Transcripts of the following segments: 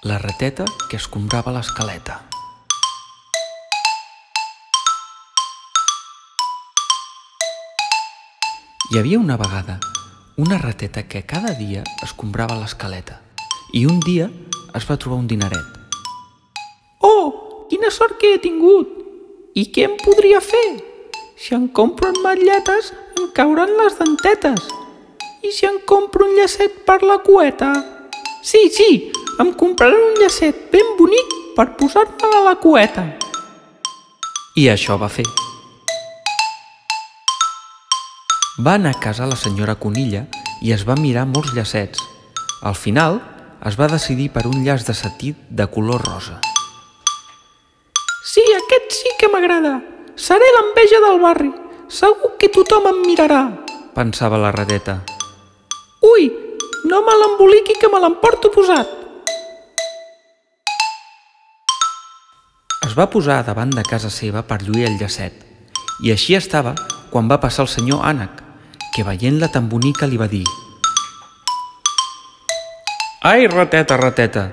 La rateta que escombrava l'escaleta. Hi havia una vegada una rateta que cada dia escombrava l'escaleta i un dia es va trobar un dineret. Oh, quina sort que he tingut! I què em podria fer? Si em compro ametlletes em cauran les dentetes. I si em compro un llacet per la cueta? Sí, em compraré un llacet ben bonic per posar-me a la cueta. I això va fer. Va anar a casa la senyora Conilla i es va mirar molts llacets. Al final es va decidir per un llaç de setí de color rosa. Sí, aquest sí que m'agrada. Seré l'enveja del barri. Segur que tothom em mirarà, pensava la rateta. Ui, no me l'emboliqui que me l'emporto posat. Es va posar davant de casa seva per lluir el llacet i així estava quan va passar el senyor Ànec, que veient-la tan bonica li va dir: «Ai, rateta, rateta,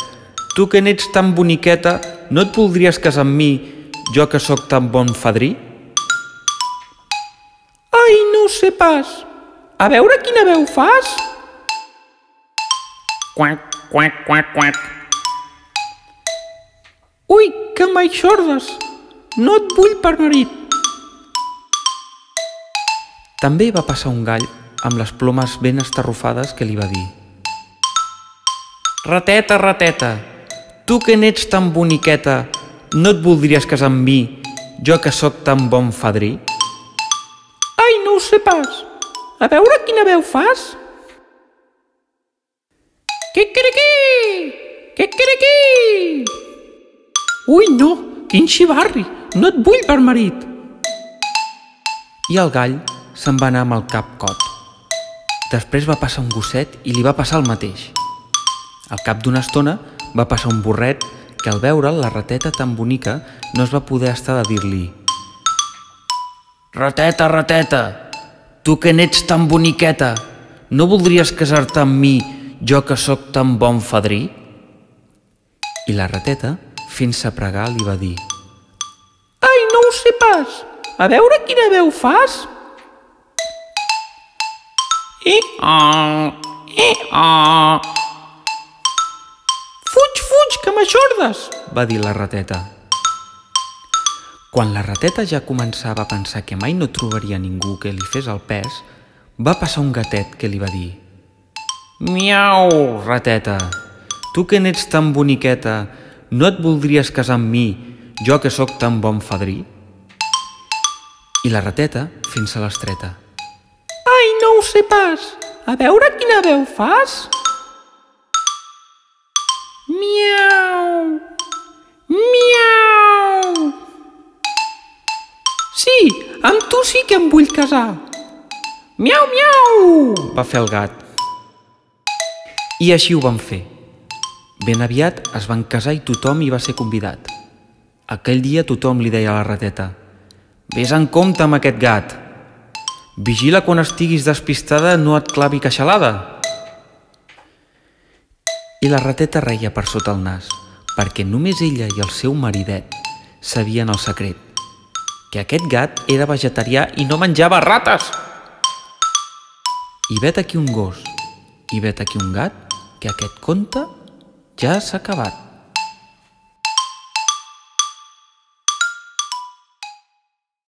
tu que n'ets tan boniqueta, no et voldries casar amb mi, jo que sóc tan bon fadrí?» Ai, no ho sé pas. A veure quina veu fas. Quac, quac, quac, quac. Ui, que m'aixordes. No et vull per marit. També va passar un gall amb les plomes ben estarrufades que li va dir: «Rateta, rateta, tu que n'ets tan boniqueta, no et voldries casar amb mi, jo que sóc tan bon fadrí?» Ai, no ho sé pas. A veure quina veu fas. Quiquiriquí! Ui, no, quin xivarri. No et vull per marit. I el gall se'n va anar amb el cap cot. Després va passar un gosset i li va passar el mateix. Al cap d'una estona va passar un burret que al veure'l la rateta tan bonica no es va poder estar de dir-li: «Rateta, rateta, tu que n'ets tan boniqueta, no voldries casar-te amb mi, jo que sóc tan bon fadrí?» I la rateta, fent-se pregar, li va dir: Ai, no ho sé pas. A veure quina veu fas. Fuig, que m'aixordes, va dir la rateta. Quan la rateta ja començava a pensar que mai no trobaria ningú que li fes el pes, va passar un gatet que li va dir: «Miau, rateta, tu que n'ets tan boniqueta, no et voldries casar amb mi, jo que sóc tan bon fadrí?» I la rateta, fent-se l'estreta: Ai, no ho sé pas. A veure quina veu fas. Miau, miau. Sí, amb tu sí que em vull casar. Miau, miau, va fer el gat. I així ho van fer. Ben aviat es van casar i tothom hi va ser convidat. Aquell dia tothom li deia a la rateta: «Ves en compte amb aquest gat. Vigila quan estiguis despistada no et clavi queixalada». I la rateta reia per sota el nas, perquè només ella i el seu maridet sabien el secret, que aquest gat era vegetarià i no menjava rates. I vet aquí un gos, i vet aquí un gat, que aquest conte ja s'ha acabat.